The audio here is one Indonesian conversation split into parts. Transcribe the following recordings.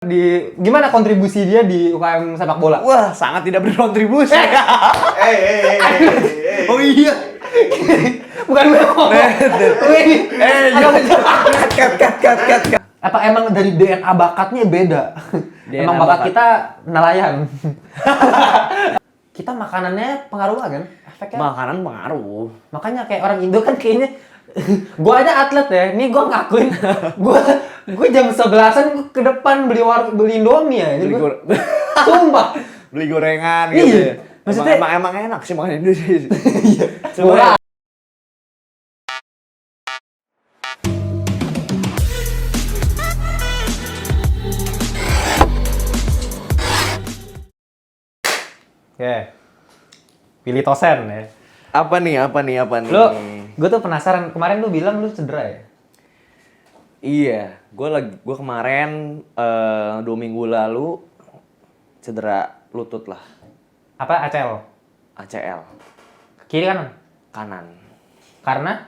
Gimana kontribusi dia di UKM sepak bola? Wah, sangat tidak berkontribusi. Oh iya. Bukan gue ngomong. Cut. Apa emang dari DNA bakatnya beda? DNA Emang bakat bakat. kita nelayan. Kita makanannya pengaruh kan? Efeknya. Makanan pengaruh. Makanya kayak orang Indo kan kayaknya gua aja atlet ya. Nih gua ngakuin gua jam 11-an gua ke depan beli Indomie ya. Jadi gua, sumpah. Beli gorengan Iya. gitu ya. Maksudnya emang enak sih makan Indonesia. Iya. Sebenarnya. Oke. Pilih Tosen ya. Apa nih? Lu, gue tuh penasaran. Kemarin lu bilang lu cedera ya? Iya, gue kemarin 2 minggu lalu cedera lutut lah, Apa ACL? ACL Kiri kanan? kanan. Karena?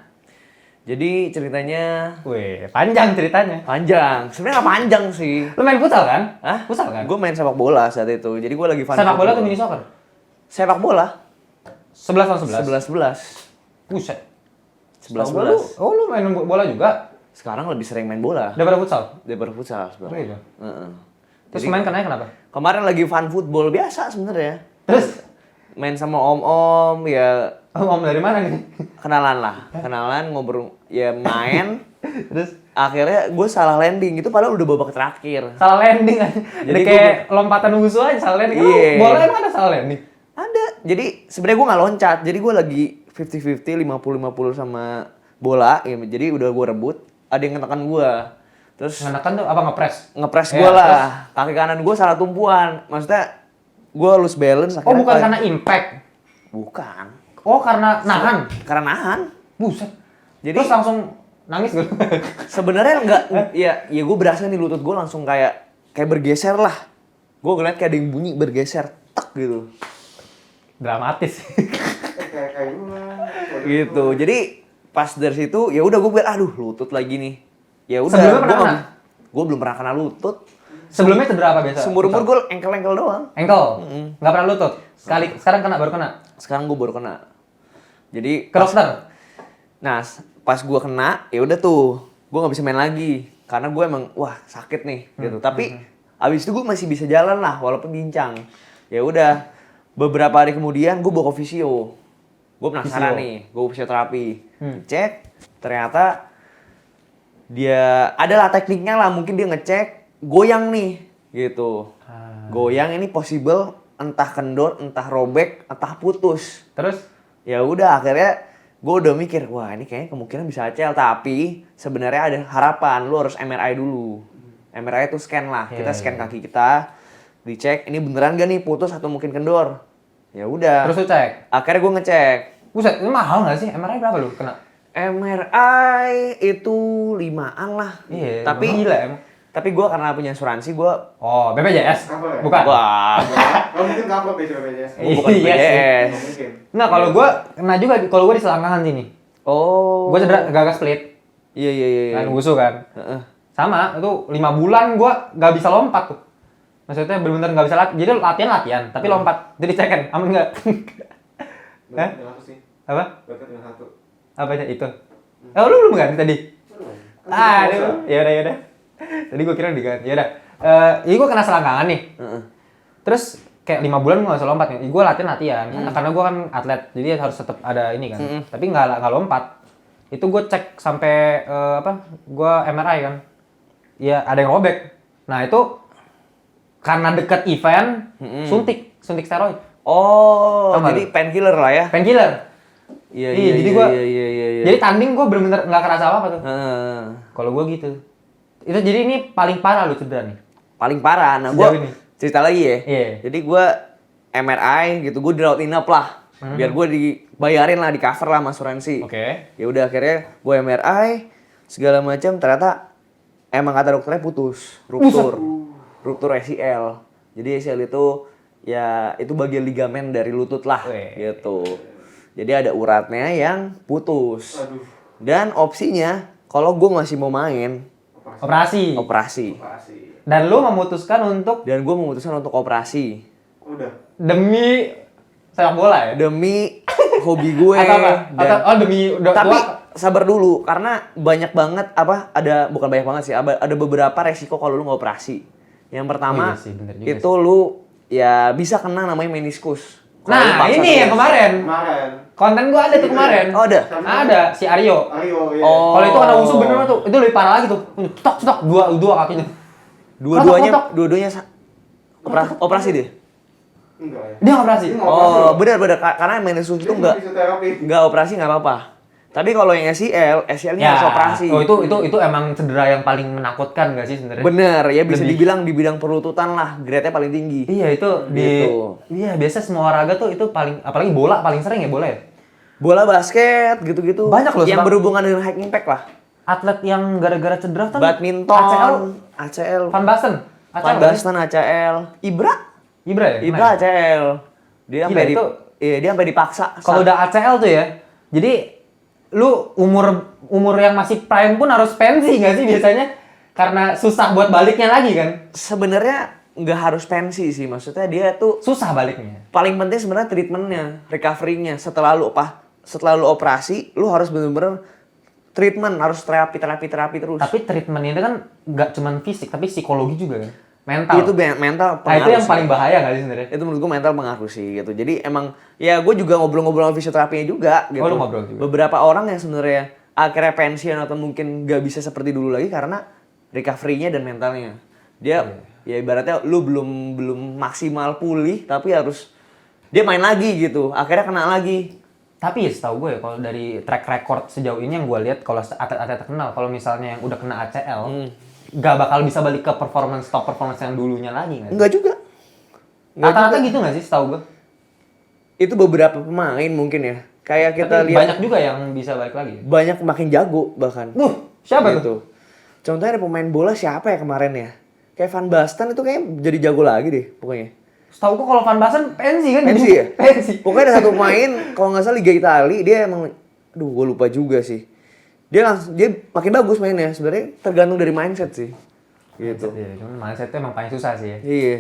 Jadi ceritanya Wih, panjang ceritanya. panjang. Sebenarnya nggak panjang sih. Lu main futsal kan? Hah? Futsal kan? Gue main sepak bola saat itu. Jadi gue lagi fun Sepak bola football. atau mini soccer? Sepak bola. 11 lawan 11? 11-11. Buset. 11-11. Oh, lu main bola juga? Sekarang lebih sering main bola Daripada futsal? daripada futsal Oh, sebenarnya. gitu. Heeh. Terus Jadi, main kenanya kenapa? kemarin lagi fun football biasa sebenarnya. Terus? Main sama om-om ya, Om dari mana nih? kenalan ngobrol ya main. Terus? Akhirnya gue salah landing, itu padahal udah babak terakhir. Salah landing aja. Jadi kayak lompatan wusu aja salah landing. Iya. Emang bola emang ada salah landing? Ada, jadi sebenarnya gue nggak loncat, jadi gue lagi 50-50, 50-50 sama bola, ya. Jadi udah gue rebut, ada yang ngetekan gue. Terus Ngenekan tuh apa ngepres? ngepres Iya, gue lah, kaki kanan gue salah tumpuan. Maksudnya gue lose balance. Oh, bukan kayak- karena impact. Bukan. Oh, karena nahan. Karena nahan. Buset. Jadi- Terus langsung nangis gue. Sebenarnya enggak, ya gue berasa nih lutut gue langsung kayak bergeser lah. Gue ngeliat kayak ada yang bunyi bergeser, tak gitu. Dramatis. Gitu. Jadi pas dari situ ya udah gue bilang aduh lutut lagi nih. Ya udah. Sebelumnya pernah kena? Gue belum pernah kena lutut. Sebelumnya cedera apa biasa? Seumur umur gue engkel doang. Engkel? Nggak pernah lutut? Sekali, sekarang kena, baru kena? Sekarang gue baru kena. Jadi Ke dokter? nah pas gue kena ya udah tuh gue nggak bisa main lagi karena gue emang wah sakit nih gitu. Tapi abis itu gue masih bisa jalan lah walaupun bincang. Ya udah beberapa hari kemudian gue bawa ke visio. Gue penasaran Fisio. nih, gue fisioterapi. Cek, ternyata dia adalah tekniknya lah, mungkin dia ngecek goyang nih gitu. Goyang ini possible entah kendor, entah robek, entah putus. Terus? Ya udah akhirnya gue udah mikir, wah ini kayaknya kemungkinan bisa ACL, tapi sebenarnya ada harapan, lu harus MRI dulu. MRI itu scan lah, kita scan kaki kita, dicek ini beneran gak nih putus atau mungkin kendor. Ya udah. Terus lu cek? Akhirnya gue ngecek. Buset, ini mahal nggak sih? MRI berapa lu kena? MRI itu 5-an lah. Iya, Tapi gila emang. Tapi gue karena punya asuransi gue Oh, BPJS? Apa ya? Bukan? wah Oh mungkin kapok ya BPJS. gue bukan Iya sih. BPJS. Mungkin. Nah, kalau gua kena juga, kalau gua di selangkangan sini. Oh. Gua cedera gagas split, Iya. kan wusu kan. Heeh. Sama, itu 5 bulan gua nggak bisa lompat tuh. Maksudnya bener-bener nggak bisa latihan. Jadi latihan, tapi lompat. Jadi cek kan, aman nggak? Hah? Berarti dengan satu sih. Apa? Berarti dengan satu. Apa aja itu? Oh, lu belum ganti tadi? Aduh, yaudah. Tadi gua kira diganti. Yaudah. Ini gua kena selangkangan nih. Heeh. Terus kayak 5 bulan gua nggak bisa lompat nih. Gua latihan karena gua kan atlet, jadi harus tetap ada ini kan. Tapi nggak lompat. Itu gua cek sampai gua MRI kan. Ya ada yang robek. Nah itu karena deket event, suntik steroid, Oh, Tau nggak jadi lu? painkiller lah ya. painkiller. Iya, jadi gua, iya. jadi tanding gua bener-bener nggak kerasa apa tuh. Heeh. Kalau gua gitu. Itu jadi ini paling parah lu cedera nih. Paling parah. Nah, Sejauh gue ini. cerita lagi ya. Iya. Jadi gue MRI gitu, gue dirawat inap lah. Biar gue dibayarin lah, di cover lah sama asuransi. Oke. Ya udah akhirnya gue MRI segala macam, ternyata emang kata dokternya putus, ruptur ACL. Jadi ACL itu ya itu bagian ligamen dari lutut lah. Weh. Gitu. Jadi ada uratnya yang putus. Aduh. Dan opsinya kalau gue masih mau main, Operasi. Operasi. Operasi. Dan lu memutuskan untuk Dan gue memutuskan untuk operasi Udah. demi sepak bola ya? demi hobi gue. Atau apa? Dan Oh demi tapi sabar dulu karena banyak banget bukan banyak banget sih, ada beberapa resiko kalau lu nggak operasi. Yang pertama Oh, iya sih, bener juga itu lu ya bisa kena namanya meniskus. Kalau lu Nah paksa ini terus. yang kemarin. Kemarin. Konten gua ada tuh kemarin. Oh, ada? Ada si Aryo. Ayo, iya. Oh. Kalau itu kena usus beneran tuh, itu lebih parah lagi tuh. Cetok dua kakinya. Kotok. Dua-duanya operasi deh. Enggak ya. Dia nggak operasi. Dia nggak operasi. Oh, benar karena meniskus itu Dia fisioterapi. nggak operasi nggak apa-apa. Tapi kalau yang ACL-nya harus operasi. Oh itu emang cedera yang paling menakutkan nggak sih sebenarnya? Bener, ya bisa Lebih. dibilang di bidang perututan lah, grade-nya paling tinggi. Iya itu Gitu. Iya biasa semua olahraga tuh itu paling, apalagi bola paling sering ya bola ya. Bola basket gitu-gitu. Banyak loh, yang sebab- berhubungan dengan high impact lah. Atlet yang gara-gara cedera kan Badminton, ACL, Van Basten. Van Basten, ACL, Ibra Ibra ya? Ibra ACL. Dia Gila, sampai itu- dia sampai dipaksa. Kalau udah ACL tuh ya, jadi lu umur yang masih prime pun harus pensi nggak sih biasanya? Karena susah buat baliknya lagi kan? Sebenarnya nggak harus pensi sih, maksudnya dia tuh Susah baliknya. paling penting sebenarnya treatmentnya, recovery-nya. Setelah lu operasi, lu harus bener-bener treatment, harus terapi terus. Tapi treatment ini kan nggak cuman fisik, tapi psikologi juga kan? Mental. Itu mental Nah itu pengaruh yang sih. paling bahaya nggak sih sebenarnya? Itu menurut gue mental pengaruh sih gitu. Jadi emang ya gue juga ngobrol-ngobrol sama fisioterapinya juga gitu. Oh, lu ngobrol juga? Beberapa orang yang sebenarnya akhirnya pensiun atau mungkin gak bisa seperti dulu lagi karena recovery-nya dan mentalnya. Dia ya ibaratnya lu belum maksimal pulih tapi harus dia main lagi gitu. Akhirnya kena lagi. Tapi ya setahu gue ya kalau dari track record sejauh ini yang gue lihat kalau atlet-atlet terkenal kalau misalnya yang udah kena ACL nggak bakal bisa balik ke top performance yang dulunya lagi nggak sih? Enggak juga. Rata-rata gitu nggak sih setahu gue? Itu beberapa pemain mungkin ya. Kayak kita Tapi lihat banyak juga yang bisa balik lagi. banyak makin jago bahkan. Siapa Gitu. Contohnya ada pemain bola siapa ya kemarin ya? Kayak Van Basten itu kayaknya jadi jago lagi deh pokoknya. Setahu gue kalau Van Basten pensi kan? Pensi ya? Pensi. Pokoknya ada satu pemain kalau nggak salah Liga Italia dia emang aduh gue lupa juga sih. Dia makin bagus mainnya. Sebenarnya tergantung dari mindset sih. Gitu. Iya, cuman mindset itu emang paling susah sih ya. Iya.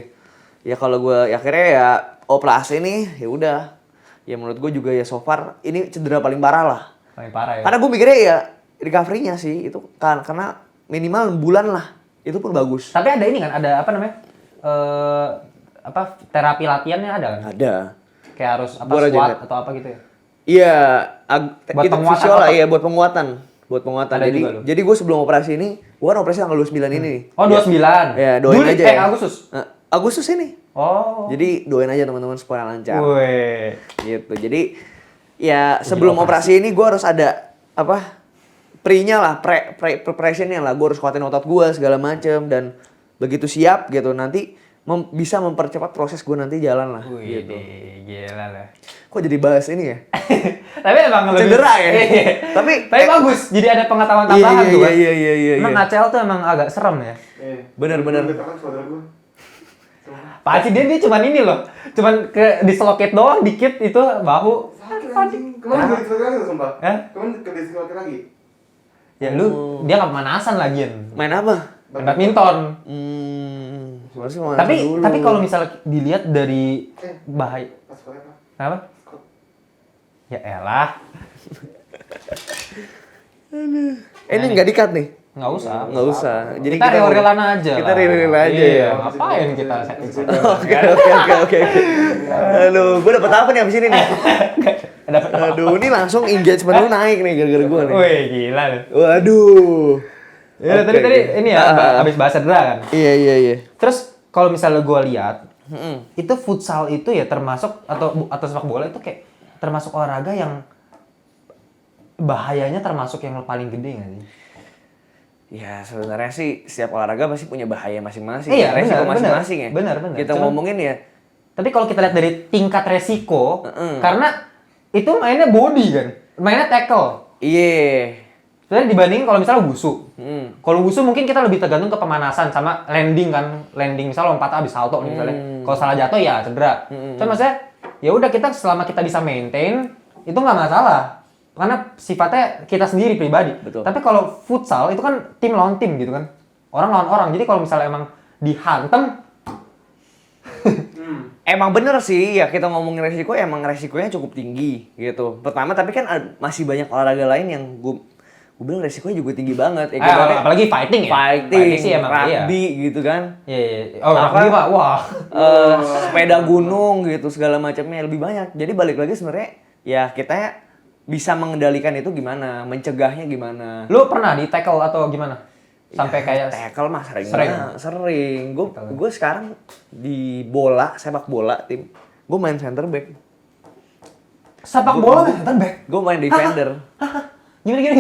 Ya kalau gue akhirnya ya operasi nih ya udah. Ya menurut gue juga ya so far ini cedera paling parah lah. Paling parah ya. Karena gue mikirnya ya recovery-nya sih itu karena minimal 6 bulan lah. Itu pun bagus. Tapi ada ini kan, ada apa namanya? Terapi latihannya ada kan? Ada. Kayak harus Gua rajin squat liat. atau apa gitu ya? Iya, Buat itu penguatan fisio lah, otot. iya buat penguatan. Buat penguatan. Ada Jadi juga lu? jadi gue sebelum operasi ini, gue kan operasi tanggal 29 ini nih. Oh, 29. Ya, doain Juli, aja ya. Agustus. Agustus ini. Oh. Jadi doain aja teman-teman supaya lancar. Wih. Gitu. Jadi ya sebelum operasi ini gue harus ada apa? Pre-nya lah, preparation-nya lah. Gue harus kuatin otot gue segala macem dan begitu siap gitu nanti bisa mempercepat proses gue nanti jalan lah. Wih, Gitu. gila lah. Kok jadi bahas ini ya? Tapi emang lebih Cedera ya? Iya. Tapi- bagus. Jadi ada pengetahuan tambahan tuh. Kan? Iya. Emang ACL tuh emang agak serem ya. Bener-bener. Gue kan saudara gue. Pak Aci dia cuman ini loh. Cuman ke dislocate doang dikit itu bahu. Sakit anjing. Kemarin gue dislokit lagi tuh sumpah. Hah? Kemarin ke dislokit lagi. Ya lu dia nggak pemanasan lagian. Main apa? Main badminton. Harusnya mau Tapi dulu. tapi kalau misalnya dilihat dari bahaya Pas sekolah apa? apa? Ya elah, ini nggak di-cut nih? nggak usah. Nggak usah. Jadi Kita real-realan aja. Kita lah. real-real aja Iya, ya. ngapain kita setting? Oke. Aduh, gue dapet apa nih abis ini nih? Aduh, ini langsung engagement lu naik nih gara-gara gue nih. Wih, gila lu. Waduh. Ya, Oke, tadi oke. ini ya habis bahas cedera kan. Iya. Terus kalau misalnya gue lihat, itu futsal itu ya termasuk atau sepak bola itu kayak termasuk olahraga yang bahayanya termasuk yang paling gede nggak sih? Ya sebenarnya sih setiap olahraga pasti punya bahaya masing-masing. Iya, resiko benar, masing-masing ya. benar. Kita Cuman- ngomongin ya. Tapi kalau kita lihat dari tingkat resiko, karena itu mainnya body kan, mainnya tackle. Iya. Sebenarnya dibanding kalau misalnya wusu. Kalau wusu mungkin kita lebih tergantung ke pemanasan sama landing kan, landing misalnya lompat habis salto nih misalnya. Kalau salah jatuh ya cedera. Cuman maksudnya ya udah kita selama kita bisa maintain itu nggak masalah. Karena sifatnya kita sendiri pribadi. Betul. Tapi kalau futsal itu kan tim lawan tim gitu kan. orang lawan orang. Jadi kalau misalnya emang dihantem, Emang bener sih ya, kita ngomongin resiko, emang resikonya cukup tinggi gitu. Pertama, tapi kan masih banyak olahraga lain yang gue bilang resikonya juga tinggi banget. Ya, apalagi fighting ya. Fighting sih emang rugby gitu kan. Iya. Oh, rugby mah wah. Sepeda gunung gitu, segala macamnya lebih banyak. Jadi balik lagi sebenarnya ya kita bisa mengendalikan itu gimana, mencegahnya gimana. Lu pernah di tackle atau gimana? Sampai kayak tackle mah sering. Gitu. Gue sekarang di bola, sepak bola tim, gue main center back. Sepak bola kan center back. Gue main defender. Gimana?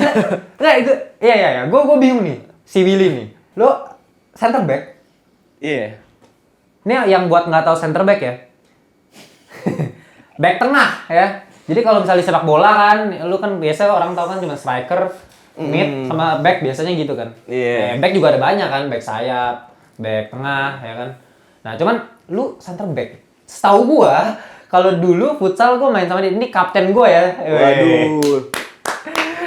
Enggak itu. Iya. Gue bingung nih. Si Willy nih. Lu center back? Iya. Ini yang buat nggak tahu center back ya. Back tengah ya. Jadi kalau misalnya di sepak bola kan, lu kan biasa orang tahu kan cuma striker, mid sama back biasanya gitu kan. Iya. Back juga ada banyak kan, back sayap, back tengah ya kan. Nah, cuman lu center back. Setahu gua kalau dulu futsal gua main sama dia, ini kapten gua ya. Waduh.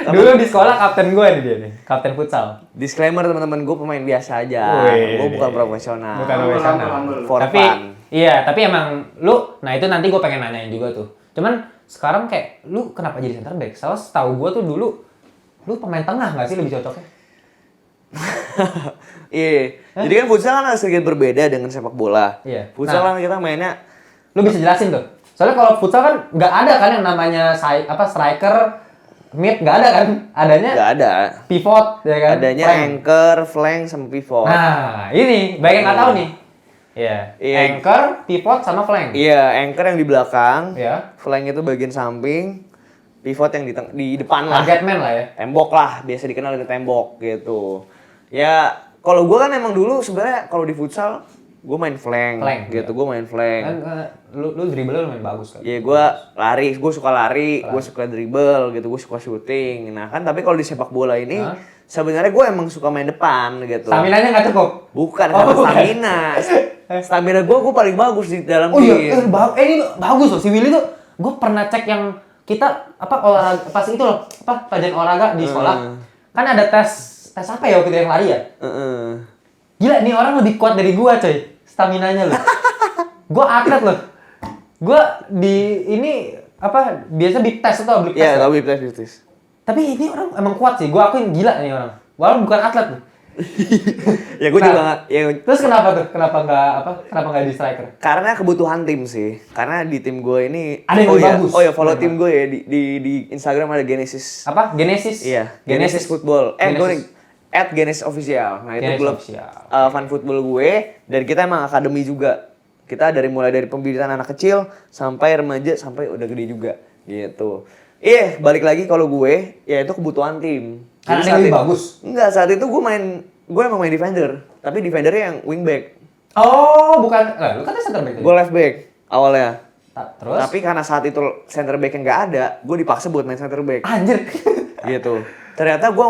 Dulu di sekolah kapten gua nih dia nih, kapten futsal. Disclaimer teman-teman, gue pemain biasa aja. Gue bukan profesional. Bukan profesional. For Tapi fun. iya, tapi emang lu, nah itu nanti gua pengen nanyain juga tuh. Cuman sekarang kayak lu kenapa jadi center back? Soalnya setahu gua tuh dulu lu pemain tengah nggak sih lebih cocoknya? Iya. Jadi kan futsal kan sedikit berbeda dengan sepak bola. Iya. Futsal Nah. kan kita mainnya Lu bisa jelasin tuh. Soalnya kalau futsal kan nggak ada kan yang namanya striker, mid nggak ada kan? Adanya nggak ada. pivot ya kan? Adanya Flank. anchor, flank, sama pivot. Nah, ini banyak yang nggak tahu nih. Iya. Iya. Anchor, pivot sama flank. Iya, anchor yang di belakang. Iya. Flank itu bagian samping. Pivot yang di depan lah. Target man lah ya. Tembok lah, biasa dikenal dengan tembok gitu. Ya, kalau gue kan emang dulu sebenarnya kalau di futsal gue main flank gitu, iya. gue main flank. Kan lu dribble lu main bagus kan. Iya, gue suka lari, gue suka dribble gitu, gue suka shooting. Nah kan, tapi kalau di sepak bola ini sebenarnya gue emang suka main depan gitu. Stamina-nya nggak cukup. Bukan Oh, karena bukan. stamina. Stamina gue paling bagus di dalam Oh tim. iya, ini bagus loh si Willy tuh. Gue pernah cek yang kita olahraga pas itu loh, pelajaran olahraga di sekolah. Kan ada tes apa ya waktu itu yang lari ya? Gila, nih orang lebih kuat dari gua, coy. Staminanya loh. Gua atlet loh. Gua biasa big test atau big test. Iya, ya? tahu bip tes. Tapi ini orang emang kuat sih. Gua akuin gila nih orang. Walaupun bukan atlet loh. Ya gue juga ya, Terus kenapa tuh? Kenapa nggak di striker? karena kebutuhan tim sih. Karena di tim gue ini Ada yang lebih bagus. Oh ya, follow tim gue ya di Instagram ada Genesis. Apa? Genesis? Iya, Genesis Football. Genesis. Gue @Genesis Official. Nah, itu Genesis klub Official. fan football gue, dan kita emang akademi juga. Kita mulai dari pembibitan anak kecil sampai remaja sampai udah gede juga gitu. Balik lagi kalau gue, ya itu kebutuhan tim. Karena Jadi yang lebih itu- bagus. Enggak, saat itu gue emang main defender, tapi defendernya yang wingback. Oh, bukan. Lu katanya center back tadi. Gue left back awalnya. Terus? Tapi karena saat itu center back yang nggak ada, gue dipaksa buat main center back. Anjir. Gitu. Ternyata gue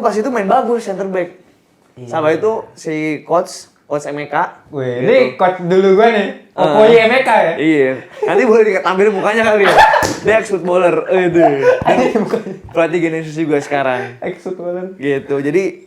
pas itu main bagus center back. Sama itu si coach Emeka. Wih, gitu. ini coach dulu gue nih. Okoye Emeka ya. Iya. Nanti boleh ditampilin mukanya kali ya. Dia ex-footballer. Pelatih Genesis juga sekarang. Ex-footballer. Gitu. Jadi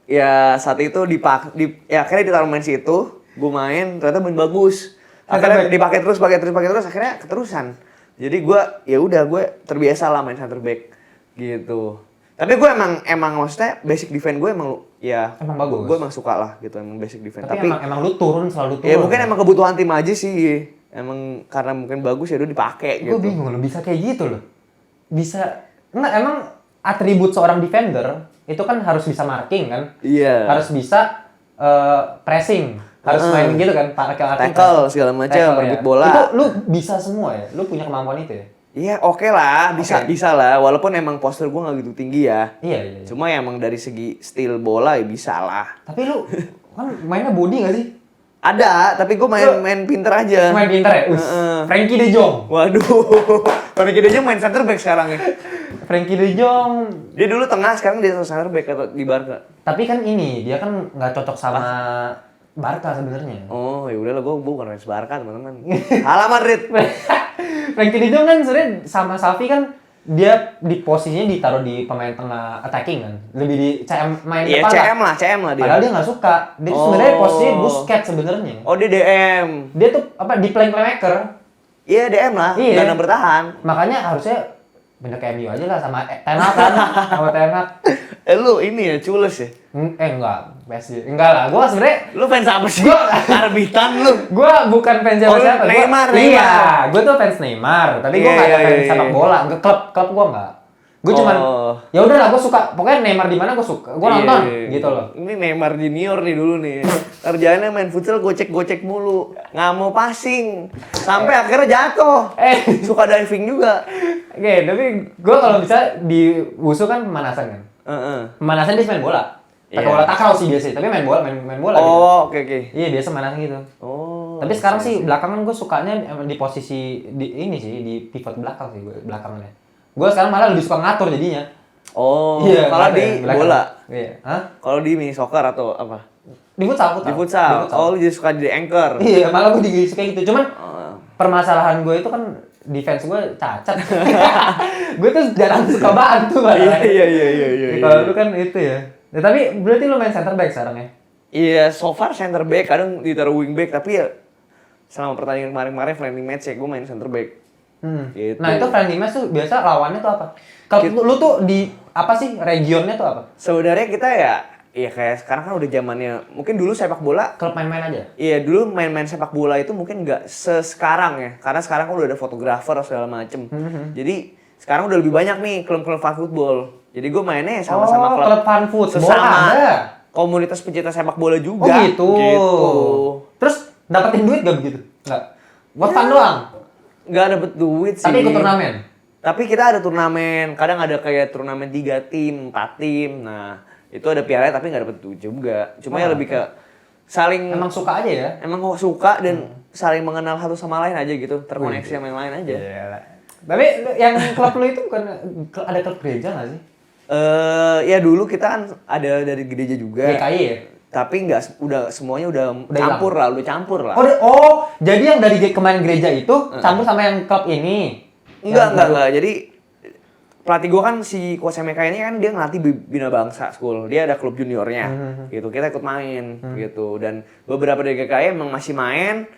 ya saat itu akhirnya ditaruh main situ, gue main, ternyata main bagus. Akhirnya dipakai terus, akhirnya keterusan. Jadi gue terbiasa lah main center back gitu. Tapi gue emang maksudnya basic defense gue emang bagus. Gue emang suka lah gitu, emang basic defense. Tapi emang lu selalu turun. Ya mungkin emang kebutuhan tim aja sih. Emang karena mungkin bagus ya udah dipakai gitu. Gue bingung lo bisa kayak gitu loh. Emang atribut seorang defender itu kan harus bisa marking kan? Iya. Harus bisa pressing, harus main gitu kan, tackle segala macam, rebut bola. Itu lu bisa semua ya? Lu punya kemampuan itu ya? Iya, oke lah, bisa lah. Walaupun emang postur gue nggak gitu tinggi ya. Iya. Cuma ya emang dari segi style bola ya bisa lah. Tapi lu kan mainnya body nggak sih? Ada, tapi gue main pinter aja. Main pintar ya? Frankie De Jong. Waduh, Frankie De Jong main center back sekarang ya. Frankie De Jong. Dia dulu tengah, sekarang dia center back atau di Barca. Tapi kan dia kan nggak cocok sama Barca sebenarnya. Oh, ya udahlah, gue bukan fans Barca teman-teman. Halah Madrid. Frankie De Jong kan sebenarnya sama Xavi kan dia di posisinya ditaruh di pemain tengah attacking kan, lebih di CM main Iya, depan CM lah dia. Padahal dia nggak suka. Dia tuh sebenarnya posisinya Busquets sebenarnya. Oh, dia DM. Dia tuh apa di playmaker. Iya, DM lah. Iya. Gelandang bertahan. Makanya harusnya bener kayak MU aja lah sama Ten Hag kan, sama Ten Hag. Lu ini ya cules ya? Enggak, PSG. Enggak lah, gua sebenarnya Lu fans apa sih? Karbitan lu. gua bukan fans siapa-siapa. Neymar, Iya, gua tuh fans Neymar, tapi gua nggak ada fans sepak bola. Enggak klub gua enggak. Gua cuman ya udahlah gua suka. Pokoknya Neymar di mana gua suka. Gua nonton gitu loh. Ini Neymar junior nih dulu nih. Kerjaannya main futsal gocek-gocek mulu. Nggak mau passing. Sampai akhirnya jatuh. Suka diving juga. Oke, tapi gua kalau bisa di Wusu kan pemanasan kan. Pemanasan dia main bola. Pakai bola takraw sih biasanya, tapi main bola gitu. Oh, oke. Iya, biasa manasan gitu. Oh. Tapi sekarang sih belakangan gue sukanya emang di posisi di pivot belakang sih gue belakangannya. Gue sekarang malah lebih suka ngatur jadinya. Oh, Iya, kalau ngatur di ya, belakang. bola. Iya. Hah? Kalau di mini soccer atau apa? Di futsal. Di futsal. Oh, lu jadi suka jadi anchor. Iya, malah gue suka gitu. Cuman Oh. permasalahan gue itu kan defense gue cacat. Gue tuh jarang suka bantu malah. Iya. Kalau lu kan itu ya. Ya, tapi berarti lu main center back sekarang ya? Iya, so far center back, kadang ditaruh wing back, tapi ya selama pertandingan kemarin friendly match ya gue main center back. Gitu. Nah, itu friendly match tuh biasa lawannya tuh apa? Kalau lu tuh di apa sih regionnya tuh apa? Sebenarnya kita ya kayak sekarang kan udah zamannya, mungkin dulu sepak bola, Klub main-main aja. iya dulu main-main sepak bola itu mungkin nggak sekarang ya, karena sekarang kan udah ada fotografer segala macem. Jadi sekarang udah lebih banyak nih klub-klub fun football. Jadi gue mainnya sama-sama klub fun football sesama ada. komunitas pecinta sepak bola juga. Oh gitu. Terus dapetin duit gak begitu? Enggak. Buat fun doang. Nggak dapet duit sih. Tapi ikut turnamen. Tapi kita ada turnamen, kadang ada kayak turnamen 3 tim, 4 tim. Nah, itu ada piala tapi nggak dapet duit juga. Cuma ya lebih ke saling Emang suka aja ya? emang suka dan saling mengenal satu sama lain aja gitu, terkoneksi sama yang lain aja. Tapi yang klub lu itu bukan ada klub gereja nggak sih? Ya dulu kita kan ada dari gereja juga. GKI ya? Tapi nggak, udah semuanya udah campur lah. Jadi yang dari kemarin gereja itu campur sama yang klub ini? Enggak. Jadi pelatih gua kan si Coach Emeka ini kan dia ngelatih Bina Bangsa School. Dia ada klub juniornya gitu. Kita ikut main gitu. Dan beberapa dari GKI emang masih main.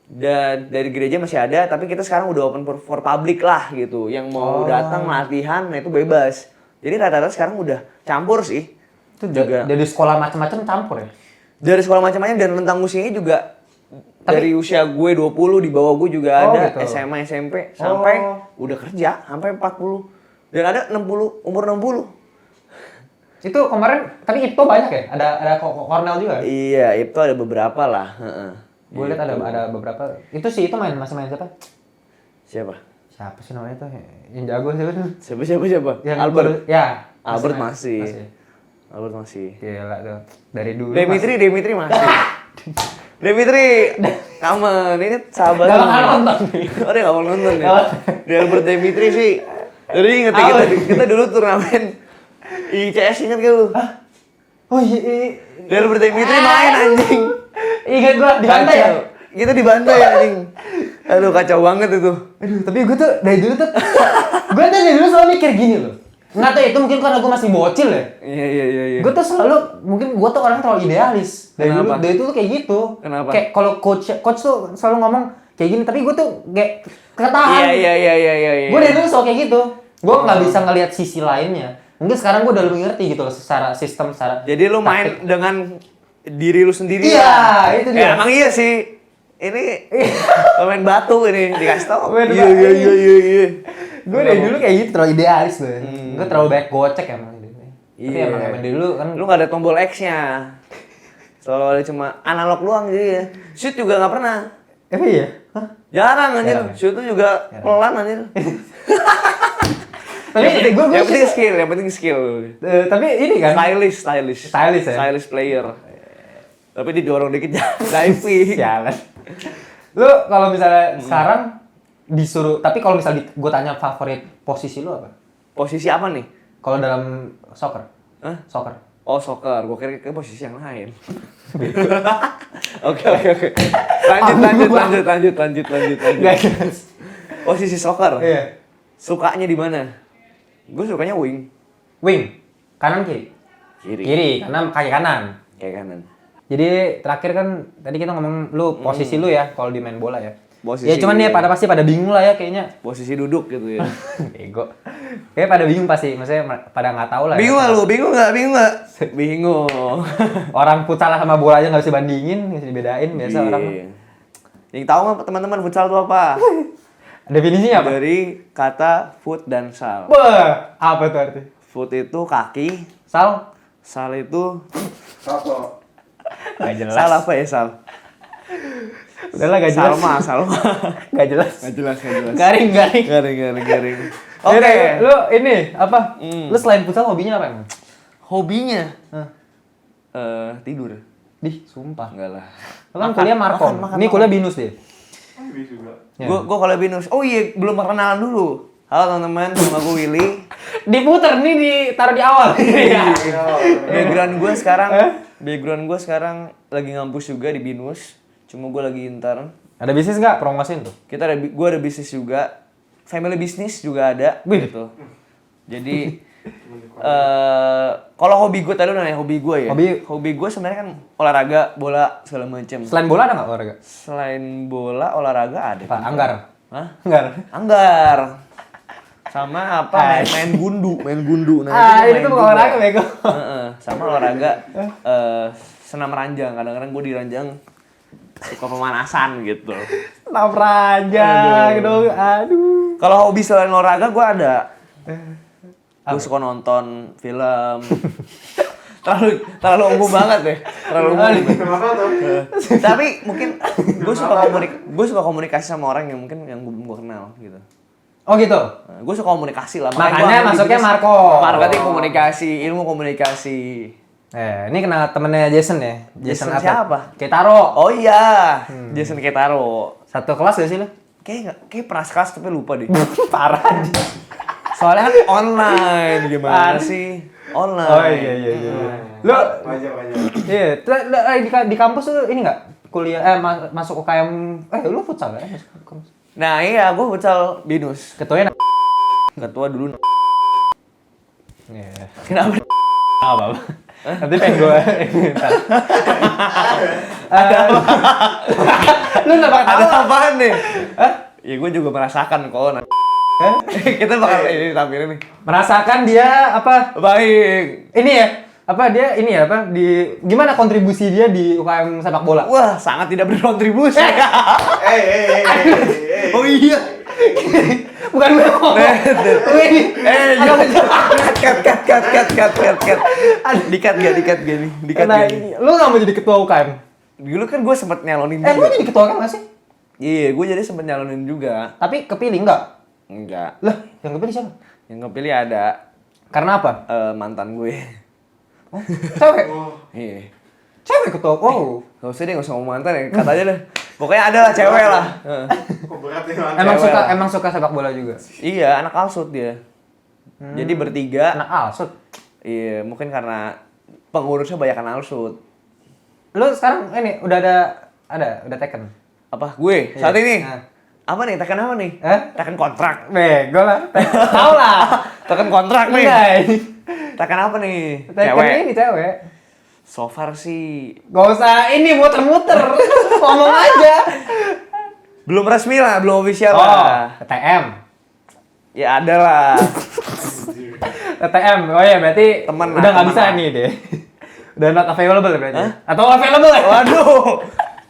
Dan dari gereja masih ada, tapi kita sekarang udah open for public lah gitu. Yang mau datang latihan, nah itu bebas. Jadi rata-rata sekarang udah campur sih. Itu juga dari sekolah macam-macam campur ya? Dari sekolah macam-macam dan rentang usianya juga dari usia gue 20, di bawah gue juga ada gitu. SMA, SMP, sampai udah kerja, sampai 40. Dan ada 60, umur 60. Itu kemarin, tapi IPTO banyak ya? Ada Cornell juga? Iya, itu ada beberapa lah. Gue lihat ada beberapa. Itu masih main siapa? Siapa sih namanya tuh? Yang jago siapa? Siapa? Yang Albert. Ya. Albert masih. Albert masih. Gila tuh. Dari dulu. Dimitri masih. Dimitri, kamu ini sahabat. Gak bakal nonton nih. Oh, dia gak bakal nonton ya. Di Albert Dimitri sih. Jadi inget kita dulu turnamen ICS, inget gak lu? Oh iya. Di Albert Dimitri main anjing. Ingat gua dibantai ya? Kita dibantai anjing. Aduh kacau banget itu. Aduh, tapi gue tuh dari dulu selalu mikir gini loh. Nggak tahu itu mungkin karena gue masih bocil ya. Iya. Gue tuh mungkin gue tuh orang terlalu idealis. Dari dulu kayak gitu. Kenapa? Kayak kalau coach tuh selalu ngomong kayak gini, tapi gue tuh kayak ketahan. Iya. Gue dari dulu selalu kayak gitu. Gue nggak bisa ngelihat sisi lainnya. Mungkin sekarang gue udah lebih ngerti gitu loh secara sistem, secara. Jadi lu main dengan diri lu sendiri. Iya, itu dia. Emang iya sih. Ini pemain batu ini dikasih tau. Iya. Gue dari dulu kayak gitu, terlalu idealis gue. Gue terlalu banyak gocek emang. Tapi emang dari dulu kan. Lu nggak ada tombol X-nya. Selalu ada cuma analog doang jadi ya. Shoot juga nggak pernah. Emang iya? Jarang anjir. Shoot tuh juga pelan anjir. Tapi yang penting skill. Tapi ini kan Stylish ya. Stylish player. Tapi didorong dikit diving. Sialan. Lu kalau misalnya sekarang disuruh, tapi kalau misalnya gue tanya favorit posisi lu apa? Posisi apa nih? Kalau dalam soccer? Hah? Soccer. Oh, soccer. Gue kira ke posisi yang lain. Oke. Lanjut. Gak jelas. Posisi soccer. Iya. Sukanya di mana? Gue sukanya wing. Wing, kanan kiri. Kiri. Kiri, karena kaki kanan. Kayak kanan. Jadi terakhir kan tadi kita ngomong lu posisi lu ya kalau di main bola ya. Posisi- Ya cuman dia pasti pada bingung lah ya kayaknya. Posisi duduk gitu ya. Ego. Kayak pada bingung pasti, maksudnya pada nggak tahu lah. Bingung ya. gak lu? Bingung gak? Bingung. Orang futsal sama bola aja nggak bisa bandingin, nggak bisa dibedain biasa orang. Iya. Yang tahu nggak teman-teman futsal itu apa? Definisinya apa? Dari kata foot dan sal. Wah, apa tuh arti? Foot itu kaki, Sal? sal itu Satu. Gak jelas. sal apa ya sal? Udahlah gak jelas. Salma. Gak jelas. Gak jelas. Garing. Garing. Oke, Oke. lu ini apa? Lu selain futsal hobinya apa emang? Hobinya Hah. tidur. Dih, sumpah. Enggak lah. Lu kan kuliah Markom. Ini kuliah Binus deh. Bisa juga. Ya. Gue kalau binus. Oh iya, belum perkenalan dulu. Halo teman-teman, nama gue Willy. Diputer nih ditaruh di awal. Iya. Background gue sekarang lagi ngampus juga di Binus. Cuma gue lagi intern. Ada bisnis nggak promosiin tuh? Gue ada bisnis juga. Family business juga ada. Wih. Gitu. Jadi kalau hobi gue tadi lu nanya hobi gue ya. Hobi gue sebenarnya kan olahraga, bola segala macam. Selain bola ada nggak olahraga? Selain bola, olahraga ada. Apa? juga. Anggar? Hah? Anggar? Anggar. Sama apa? Main gundu. Nah, Ini main tuh bukan juga. olahraga bego. Heeh. Sama olahraga senam ranjang. Kadang-kadang gue di ranjang suka pemanasan gitu. Senam ranjang dong. Aduh. Kalau hobi selain olahraga gue ada. Gue suka nonton film. terlalu umum banget deh. Terlalu umum. Kenapa tuh? Tapi mungkin gue suka komunikasi sama orang yang mungkin yang gue kenal gitu. Oh gitu. Gue suka komunikasi lah. Makanya gua ambil masuknya bisnis Marco. Marketing komunikasi, ilmu komunikasi. Ini kenal temennya Jason ya? Jason apa? siapa? Ketaro. Oh iya, Jason Ketaro. Satu kelas gak sih lu? Kayak pernah sekelas tapi lupa deh. Parah. Soalnya kan online gimana sih? Online. Oh iya. Lu Wajar. iya, di kampus tuh ini nggak kuliah masuk UKM lu futsal kan? Nah iya, gue futsal Binus. Ketuanya Ketua dulu. Iya. Kenapa? Apa? Nanti pengen gue Lu nggak Ada tahu? apaan nih? Ya gue juga merasakan kok. Kita bakal ini tampilin nih. Merasakan dia apa? Baik. Ini ya? Apa dia ini ya apa di gimana kontribusi dia di UKM sepak bola? Wah, sangat tidak berkontribusi. Oh iya. Bukan gue ngomong. Wih. Cut. Dikat gak nih? Dikat Nah, gak nih? lu nggak mau jadi ketua UKM? Dulu kan gue sempet nyalonin Lu juga. jadi ketua UKM nggak sih? Iya, gue jadi sempet nyalonin juga. Tapi kepilih nggak? Enggak. Lah, yang kepilih siapa? Yang kepilih ada Karena apa? mantan gue. Oh, cewek. Iya. Cewek ketua. Wow. Gak usah deh, gak usah ngomong mantan ya. Kata aja deh. Pokoknya ada lah cewek lah. Kok berat nih Cewek Emang lah. suka sepak bola juga. Iya, anak Alsut dia. Jadi bertiga. Anak Alsut. Iya, mungkin karena pengurusnya banyak anak Alsut. Lu sekarang ini udah udah taken. Apa? Gue? Saat Iya. ini? Nah. Apa nih? Tekan apa nih? Tekan kontrak. Bego lah. Tahu lah. Tekan kontrak nih. Enggak. Tekan apa nih? Taken ini cewek. So far sih Gak usah ini muter-muter. Ngomong aja. belum resmi lah, belum official lah. TTM. Ya ada lah. TTM. Oh ya berarti Temen udah lah, nggak temen bisa lah. nih deh. Udah not available berarti. Atau available ya? Waduh.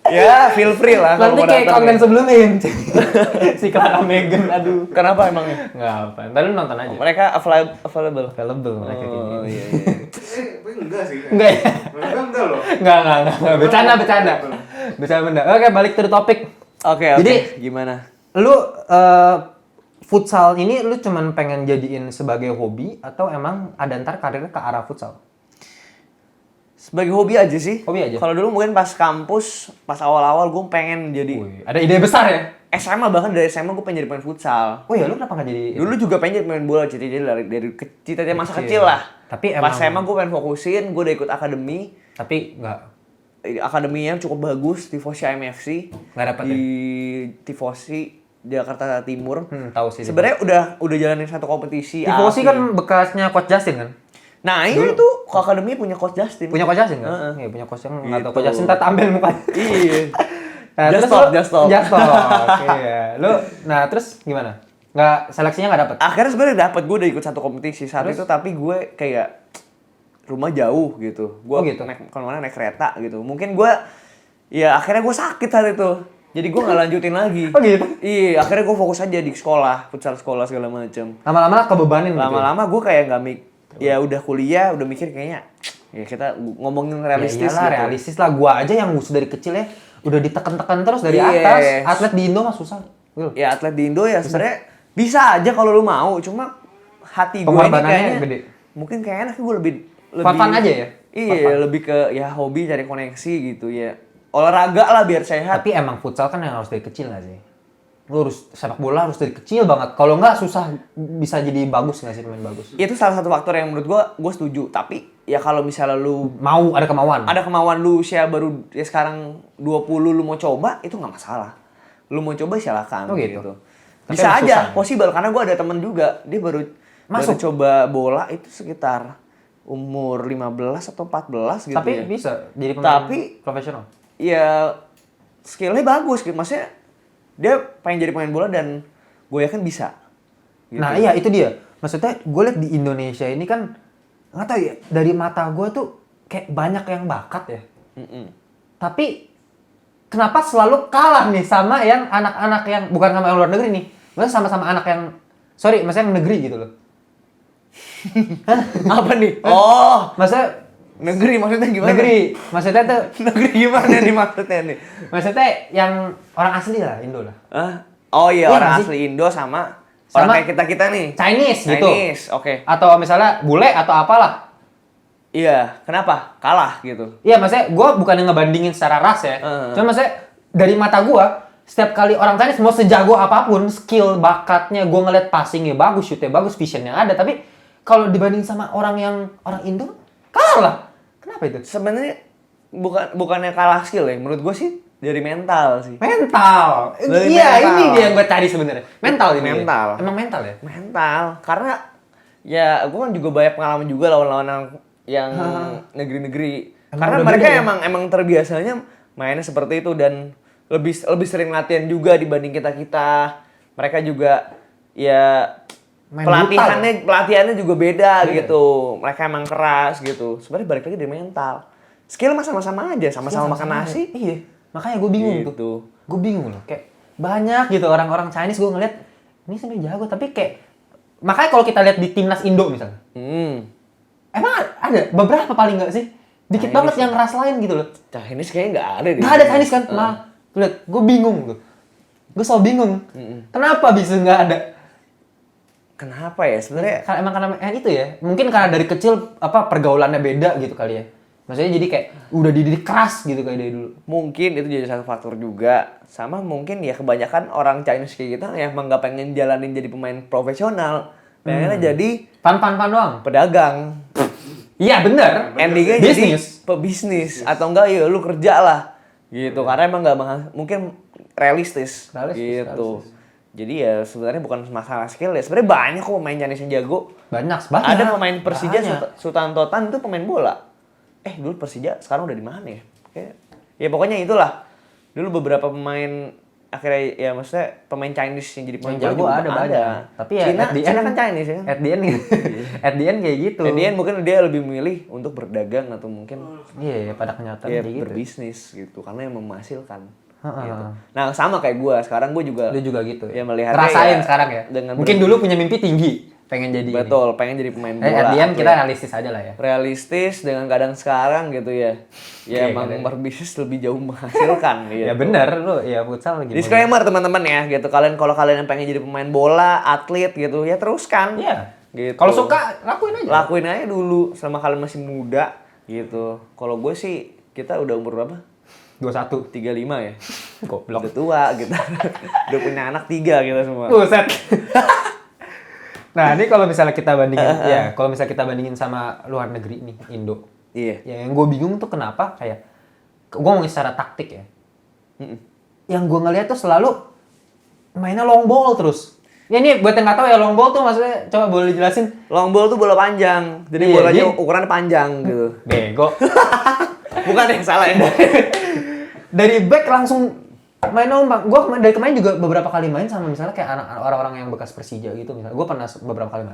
Ya, feel free lah. Nanti kalau mau kayak datang konten nih. sebelumnya si Clara Megan, aduh. Kenapa emangnya? Nggak apa, ntar lu nonton aja. Mereka available. Available mereka kayak Oh gini. iya. Tapi enggak sih. Enggak ya? Mereka enggak loh. Enggak. Bercanda. Oke, balik to the topic. Oke. Jadi- Gimana? Lu futsal ini lu cuman pengen jadiin sebagai hobi atau emang ada ntar karirnya ke arah futsal? Sebagai hobi aja sih. Hobi aja? Kalau dulu mungkin pas kampus, pas awal-awal gue pengen jadi Wih, ada ide besar ya? SMA, bahkan dari SMA gue pengen jadi pemain futsal. Oh ya, lu kenapa nggak jadi? Dulu juga pengen jadi pemain bola, cita-cita dari cita-cita masa Kecil. kecil lah. Tapi Pas emang- SMA gue pengen fokusin, gue udah ikut akademi. Tapi nggak Akademi yang cukup bagus, Tifosi IMFC. Nggak dapet di Tifosi Jakarta Timur. Tahu sih. Sebenarnya udah jalanin satu kompetisi. Tifosi AFC. kan bekasnya Coach Justin kan? Nah, iya itu akademi punya coach Justin. Punya Coach Justin kan? Iya, punya Coach yang enggak tahu Coach Justin tak tampil mukanya. Iya. Nah, Just terus stop. Oke, ya. Lu nah terus gimana? Nggak seleksinya nggak dapet? Akhirnya sebenarnya dapet, gue udah ikut satu kompetisi saat itu, tapi gue kayak rumah jauh gitu. Gue gitu? naik kemana naik kereta gitu. Mungkin gue ya akhirnya gue sakit saat itu. Jadi gue nggak lanjutin lagi. Oh gitu? Iya, akhirnya gue fokus aja di sekolah, futsal sekolah segala macem. Lama-lama kebebanin gitu. Lama-lama gue kayak nggak ya udah kuliah, udah mikir kayaknya ya kita ngomongin realistis. Ya iyalah, gitu. realistis lah. Gua aja yang dari kecil ya udah ditekan-tekan terus dari Yes. atas. Atlet di Indo mah susah. Gitu. Ya atlet di Indo ya sebenarnya bisa aja kalau lu mau, cuma hati gue ini Pengorbanannya kayaknya gede. mungkin kayaknya gue lebih Fun-fun aja ya? Iya, Fun-fun. lebih ke ya hobi cari koneksi gitu ya. Olahraga lah biar sehat. Tapi emang futsal kan yang harus dari kecil nggak sih? Lu harus sepak bola harus dari kecil banget. Kalau nggak susah bisa jadi bagus nggak sih, pemain bagus? Itu salah satu faktor yang menurut gue setuju. Tapi ya kalau misalnya lu Mau ada kemauan. ada kemauan lu usia baru ya sekarang 20 lu mau coba itu nggak masalah. Lu mau coba silakan Oh gitu. Tapi Bisa emang aja, susah. possible karena gue ada temen juga, dia baru Masuk? coba bola itu sekitar umur 15 atau 14 gitu Tapi ya. bisa jadi pemain Tapi- profesional. Ya skillnya bagus gitu, maksudnya dia pengen jadi pemain bola dan gue yakin bisa. Gitu. Nah iya itu dia. Maksudnya gue liat di Indonesia ini kan nggak tahu ya, dari mata gue tuh kayak banyak yang bakat ya. Tapi kenapa selalu kalah nih sama yang anak-anak yang bukan sama yang luar negeri nih, maksudnya sama-sama anak yang maksudnya yang negeri gitu loh. Apa nih? Oh, Maksudnya negeri maksudnya gimana? negeri, maksudnya tuh Negeri gimana nih maksudnya nih? maksudnya yang orang asli lah Indo lah. Hah? Oh iya, Iya orang nggak sih? asli Indo sama Sama orang kayak kita-kita nih. Chinese gitu. Chinese, oke. Atau misalnya bule atau apalah. Iya, kenapa? Kalah gitu. Iya, maksudnya gue bukan ngebandingin secara ras ya. Cuma maksudnya dari mata gue, setiap kali orang Chinese mau sejago apapun, skill, bakatnya, gue ngeliat passingnya bagus, shootnya bagus, visionnya ada. Tapi kalau dibanding sama orang Indo, kalah lah. Kenapa itu? Sebenarnya bukannya kalah skill ya, menurut gue sih dari mental sih. Mental. Dari Iya, mental. ini dia yang gue cari sebenarnya. Mental ini. Mental. Dia. Emang mental ya? Mental, karena ya gue kan juga banyak pengalaman juga lawan-lawan yang negeri-negeri. Emang Karena udah mereka beda ya? emang terbiasanya mainnya seperti itu dan lebih sering latihan juga dibanding kita. Mereka juga ya Main pelatihannya juga beda gitu. Mereka emang keras gitu. Sebenarnya balik lagi dari mental. Skill mah sama-sama aja, sama-sama makan nasi. Iya. Makanya gue bingung Gitu. tuh. Gue bingung loh. Kayak banyak gitu orang-orang Chinese gue ngeliat ini sebenarnya jago tapi kayak makanya kalau kita lihat di timnas Indo misalnya. Emang ada beberapa paling nggak sih? Dikit Chinese banget yang ras lain gitu loh. Chinese kayaknya nggak ada deh. Nggak ada Chinese kan? Malah tuh lihat, gue bingung tuh. Gue selalu bingung. Kenapa bisa nggak ada? Kenapa ya? Sebenarnya Karena itu ya. Mungkin karena dari kecil apa pergaulannya beda gitu kali ya. Maksudnya jadi kayak udah dididik keras gitu kayak dari dulu. mungkin itu jadi satu faktor juga. Sama mungkin ya kebanyakan orang Chinese kayak kita ya emang nggak pengen jalanin jadi pemain profesional. Pengennya jadi Pan doang. pedagang. Iya bener. Endingnya Bisnis. jadi pebisnis. Atau enggak ya lu kerja lah. Gitu. Karena emang nggak mungkin realistis. Gitu. Jadi ya sebenarnya bukan masalah skill ya. Sebenarnya banyak kok pemain Chinese yang jago. Banyak. Ada pemain Persija Banyak. Sultan Totan itu pemain bola. Dulu Persija sekarang udah di mana ya? Kayak, ya pokoknya itulah. Dulu beberapa pemain akhirnya ya maksudnya pemain Chinese yang jadi pemain Yang jago bola juga ada banyak. Tapi ya Cina, at the end- Cina kan Chinese ya. At the end, at the end kayak gitu. At the end mungkin dia lebih memilih untuk berdagang atau mungkin Iya, pada kenyataan ya kayak gitu. berbisnis gitu karena yang menghasilkan. Heeh. Gitu. Nah sama kayak gua, sekarang gua juga Lu juga gitu. ya melihatnya Ngerasain ya sekarang ya. dengan Mungkin dulu punya mimpi tinggi, pengen jadi betul pengen jadi pemain ini. bola. At the end atlet. kita realistis aja lah ya. Realistis dengan keadaan sekarang gitu ya. Ya Oke, emang keadaan. berbisnis lebih jauh menghasilkan gitu. Ya bener lu, ya futsal lagi. Disclaimer teman-teman ya gitu. Kalau kalian yang pengen jadi pemain bola, atlet gitu ya teruskan. Iya. Gitu. Kalau suka lakuin aja. lakuin aja dulu selama kalian masih muda gitu. Kalau gue sih kita udah umur berapa? 21. 35 ya. Goblok. Udah tua gitu. Udah punya anak 3 kita semua. Buset. Nah, ini kalau misalnya kita bandingin ya, kalau misalnya kita bandingin sama luar negeri nih, Indo. Iya. Ya yang gue bingung tuh kenapa kayak gue ngomongin secara taktik ya. Yang gue ngeliat tuh selalu mainnya long ball terus. Ya ini buat yang nggak tahu ya long ball tuh maksudnya coba boleh dijelasin? Long ball tuh bola panjang. Jadi Iya, bolanya jadi- ukurannya panjang gitu. Bego. Bukan yang salah ya. Dari back langsung main ombak. Gue dari kemarin juga beberapa kali main sama misalnya kayak orang-orang yang bekas Persija gitu misalnya. Gue pernah beberapa kali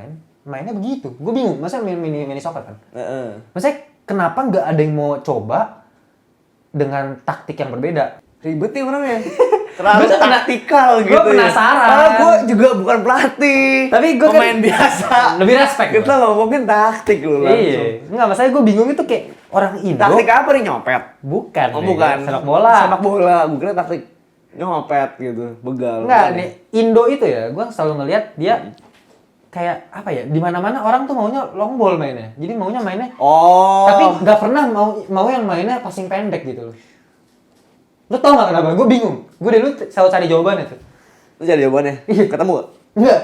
mainnya begitu. Gue bingung, masa mini soccer kan? Heeh. Maksudnya kenapa nggak ada yang mau coba dengan taktik yang berbeda? Ribet nih orangnya. Terlalu Gua tuh taktikal gua gitu. penasaran. Padahal gue juga bukan pelatih. Tapi gua kan- pemain biasa. Lebih respect. Kita ngomongin taktik lu langsung. Iya. Enggak, masalahnya gue bingung itu kayak orang Indo. Taktik apa nih, nyopet? Bukan. Oh nih, bukan. Sepak bola. Sepak bola. Gue kira taktik nyopet gitu, begal. Enggak, Bukan. nih Indo itu ya, gue selalu ngelihat dia kayak apa ya? Di mana-mana orang tuh maunya long ball mainnya. Jadi maunya mainnya Oh. tapi nggak pernah mau yang mainnya passing pendek gitu loh. Lu tau nggak kenapa? Gue bingung. Gue dulu selalu cari jawabannya tuh. Lu cari jawabannya? Iya. Ketemu gak? Enggak.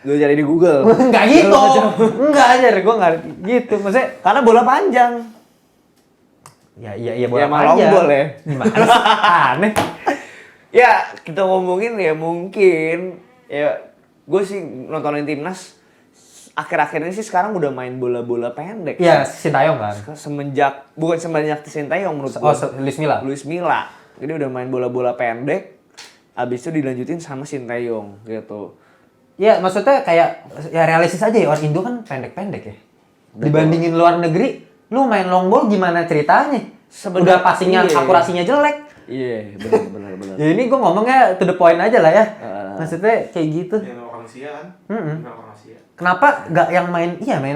Lu cari di Google. Enggak gitu. Enggak aja, gue nggak gitu. Maksudnya Karena bola panjang. iya bola emang long panjang. ball ya. Gimana sih? Aneh. Ya, kita ngomongin ya mungkin ya gue sih nontonin timnas akhir-akhir ini sih sekarang udah main bola-bola pendek. Iya, Sintayong kan. Bukan semenjak Sintayong menurut Oh, gue. Luis Milla. Luis Milla. Jadi udah main bola-bola pendek, abis itu dilanjutin sama Sintayong gitu. Iya, maksudnya kayak ya realistis aja ya, orang Indo kan pendek-pendek ya. Dibandingin luar negeri, lu main long ball gimana ceritanya? Udah passingnya, iya. akurasinya jelek. Iya, benar. Ya ini gue ngomongnya to the point aja lah ya. Heeh. Maksudnya kayak gitu. Yang orang Asia kan? Mm-mm. Orang Asia. Kenapa nggak yang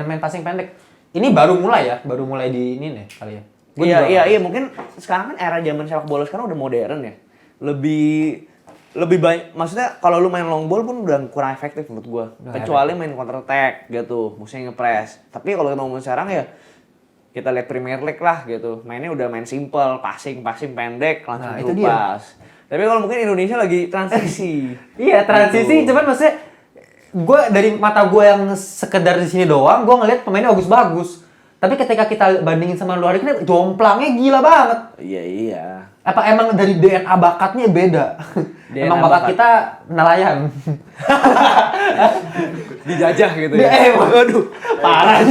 main passing pendek? Ini baru mulai ya, baru mulai di ini nih kali ya. Gua juga- Iya, mungkin sekarang kan era zaman sepak bola sekarang udah modern ya. Lebih banyak, maksudnya kalau lu main long ball pun udah kurang efektif menurut gua. Nggak Kecuali main counter attack gitu, musuhnya nge-press. Tapi kalau kita ngomong sekarang ya kita lihat Premier League lah gitu. Mainnya udah main simple, passing pendek, langsung Nah, itu through dia. pass. Tapi kalau mungkin Indonesia lagi transisi. Iya transisi, Gitu. cuman maksudnya gue dari mata gue yang sekedar di sini doang, gue ngeliat pemainnya bagus-bagus. Tapi ketika kita bandingin sama luar negeri, jomplangnya gila banget. Iya. Apa emang dari DNA bakatnya beda? DNA emang bakat bakat. kita nelayan. Dijajah gitu ya. Waduh, parah.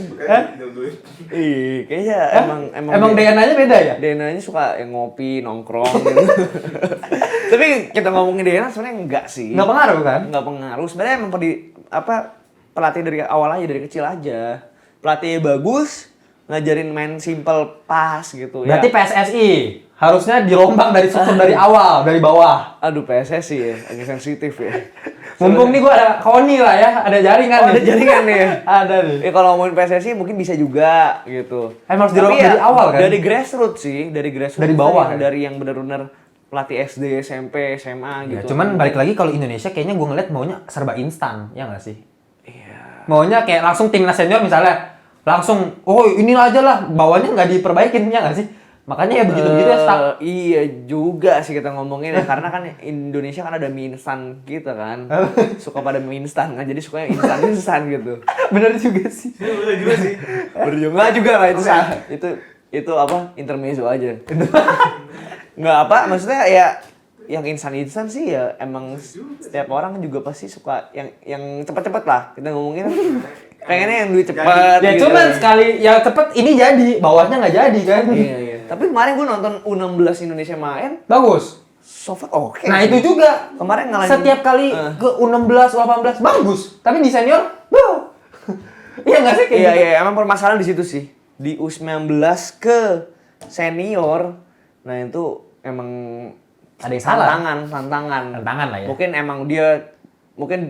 Bukan dulu. Iya, kayaknya Emang DNA-nya beda ya? DNA-nya suka yang ngopi, nongkrong gitu. Tapi kita ngomongin DNA sebenarnya enggak sih. Nggak pengaruh kan? Enggak pengaruh. Sebenarnya emang pelatih dari awal aja, dari kecil aja. Pelatihnya bagus, ngajarin main simple pass gitu Berarti ya. PSSI harusnya dirombak dari struktur dari awal, dari bawah. Aduh, PSSI ya, agak sensitif ya. Mumpung nih gue ada Koni lah ya, ada jaringan Oh, nih. ada jaringan nih ya? Ada nih. Kalau ngomongin PSSI mungkin bisa juga gitu. Emang harus Tapi dirombak dari awal kan? Dari grassroots sih, dari grassroots. Dari bawah ya? Dari yang benar-benar pelatih SD, SMP, SMA Ya, gitu. cuman balik lagi kalau Indonesia kayaknya gue ngeliat maunya serba instan, ya nggak sih? Iya. Maunya kayak langsung timnas senior misalnya, langsung, oh inilah aja lah, bawahnya nggak diperbaikin, ya nggak sih? Makanya ya begitu-begitu ya stuck. Iya juga sih kita ngomongin ya, karena kan Indonesia kan ada mie instan kita kan. Suka pada mie instan kan, jadi sukanya instan gitu. Bener juga sih. Ini bener juga sih. Berjumlah juga lah itu itu apa intermezzo aja. Nggak apa, maksudnya ya yang instan sih ya emang setiap orang juga pasti suka yang cepet-cepet lah. Kita ngomongin pengennya yang duit cepet. Ya gitu. cuman sekali ya cepet ini jadi, bawahnya nggak jadi kan? Iya. Tapi kemarin gue nonton U16 Indonesia main, Bagus. so far oke. Nah sih. itu juga. Kemarin ngalahin Setiap kali ke U16, U18 bagus. Tapi di senior, wow. Iya nggak sih kayak Iya, gitu? iya, emang permasalahan di situ sih. Di U19 ke senior, nah itu emang Ada yang salah. tantangan. Tantangan lah ya. Mungkin emang dia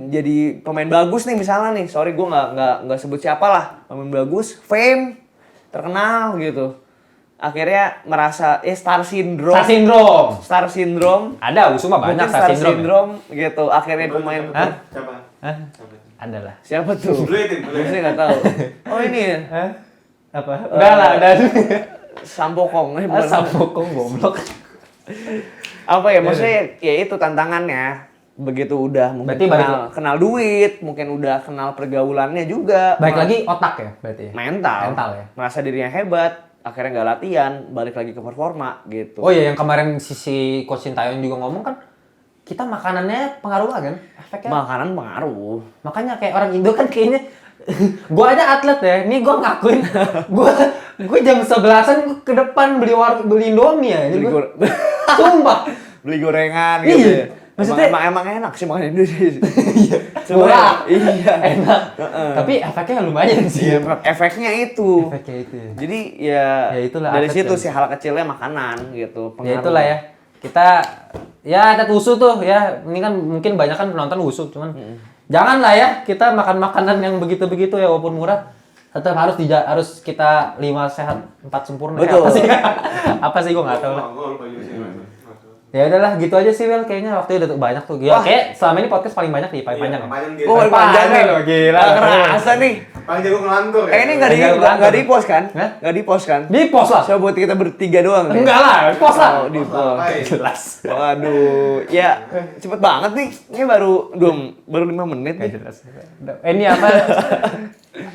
jadi pemain bagus nih misalnya nih. Sorry gue nggak sebut siapa lah. Pemain bagus, fame, terkenal gitu. Akhirnya merasa star syndrome. Star syndrome. Ada, Usuma banyak Mungkin star syndrome. gitu. Akhirnya pemain Hah? Siapa? Hah? Siapa? Ada lah. siapa tuh? Boleh. Saya nggak tahu. Oh ini ya. Hah? Apa? Udah lah, udah. Sampokong. Sampokong goblok. Apa ya maksudnya ya itu tantangannya. Begitu udah mungkin Berarti kenal duit, mungkin udah kenal pergaulannya juga. Baik lagi otak ya berarti ya? mental ya? merasa dirinya hebat, akhirnya nggak latihan, balik lagi ke performa gitu. Oh iya, yang kemarin si Coach Sintayong juga ngomong kan, kita makanannya pengaruh banget kan? Efeknya. Makanan pengaruh. Makanya kayak orang Indo kan kayaknya gua aja atlet ya. Nih gua ngakuin gua jam 11-an gua ke depan beli Indomie ya. Jadi gua, sumpah. Beli gorengan Iya. gitu. Ya. Maksudnya emang enak sih makan Indonesia. Iya. Murah. Iya. Enak. Tapi efeknya lumayan sih. Iya, efeknya itu. Efeknya itu. Ya. Jadi ya, Ya itulah dari atlet situ kan. sih hal kecilnya makanan gitu. Ya pengaruh. itulah ya. Kita ya atlet wusu tuh ya. Ini kan mungkin banyak kan penonton wusu cuman janganlah ya kita makan makanan yang begitu-begitu ya walaupun murah. Tetap harus kita 5 sehat 4 sempurna. Betul. Apa sih? Apa sih gua enggak tahu lah. Gue lupa juga sih. Ya udahlah gitu aja sih Will, kayaknya waktunya udah banyak tuh. Gila, kayak selama ini podcast paling banyak paling panjang. Panjang gitu. Oh, panjang nih. Gila. Nggak kerasa nih. Paling jago ngelantur ya. Ini nggak di post kan? Hah? Nggak di post kan? Di post lah. Coba buat kita bertiga doang. nih. Enggak lah, post lah. Oh, di post. Jelas. Waduh, ya cepet banget nih. Ini baru 5 menit nih. Jelas. Ini apa?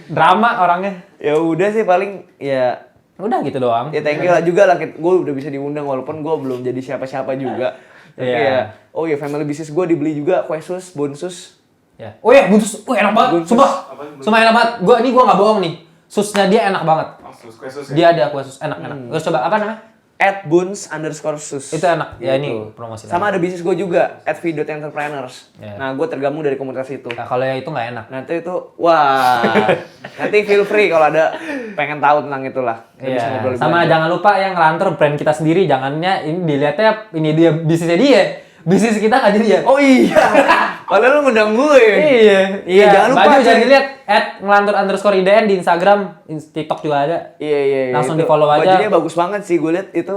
Drama orangnya. Ya udah sih paling ya Udah gitu doang. ya thank you lah juga lah. Gue udah bisa diundang walaupun gue belum jadi siapa-siapa juga. Tapi Iya. ya, oh ya family business gue dibeli juga kue sus, bonsus. Ya. Oh ya, buntus. Enak banget. Buntus. Sumpah. Apaan buntus? Sumpah enak banget. Gua enggak bohong nih. Susnya dia enak banget. Oh, kue sus ya. Dia ada kue sus enak-enak. Terus coba apa namanya? @buns_sus. Itu enak. Ya ini Gitu. promosi. Sama ada bisnis gue juga, @video_entrepreneurs. Iya. Nah, gue tergabung dari komunitas itu. Nah, kalau yang itu nggak enak. Nanti itu, wah, nanti feel free kalau ada pengen tahu tentang itulah. Kita bisa Iya. ngobrol lebih Sama lanjut. jangan lupa yang ngelantur brand kita sendiri. Jangannya ini dilihatnya ini dia bisnisnya dia. Bisnis kita nggak jadi ya. Oh iya, padahal lu ngundang gue. Iya. Iya, jangan lupa, Baju coy. jangan dilihat @ngelantur_IDN di Instagram, TikTok juga ada. Iya. Langsung itu. di-follow aja. Bajunya bagus banget sih, gue liat itu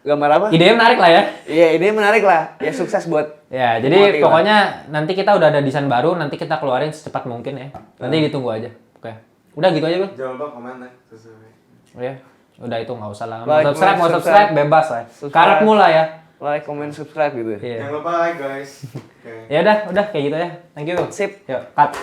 gambar apa? Idenya menarik lah ya. Iya, ide menarik lah. Ya sukses buat. Ya, jadi Motif lah. pokoknya nanti kita udah ada desain baru, nanti kita keluarin secepat mungkin ya. Nanti ditunggu aja. Oke. Udah gitu aja, Bang. Jangan lupa komen ya. Ya. Udah itu nggak usah lah. Like, Mau subscribe, mau subscribe. subscribe bebas lah. Subscribe. Karepmu lah ya. Like, comment, subscribe gitu. Iya. Jangan lupa like guys. Oke. Ya udah kayak gitu ya. Thank you. Sip. Yuk, cut.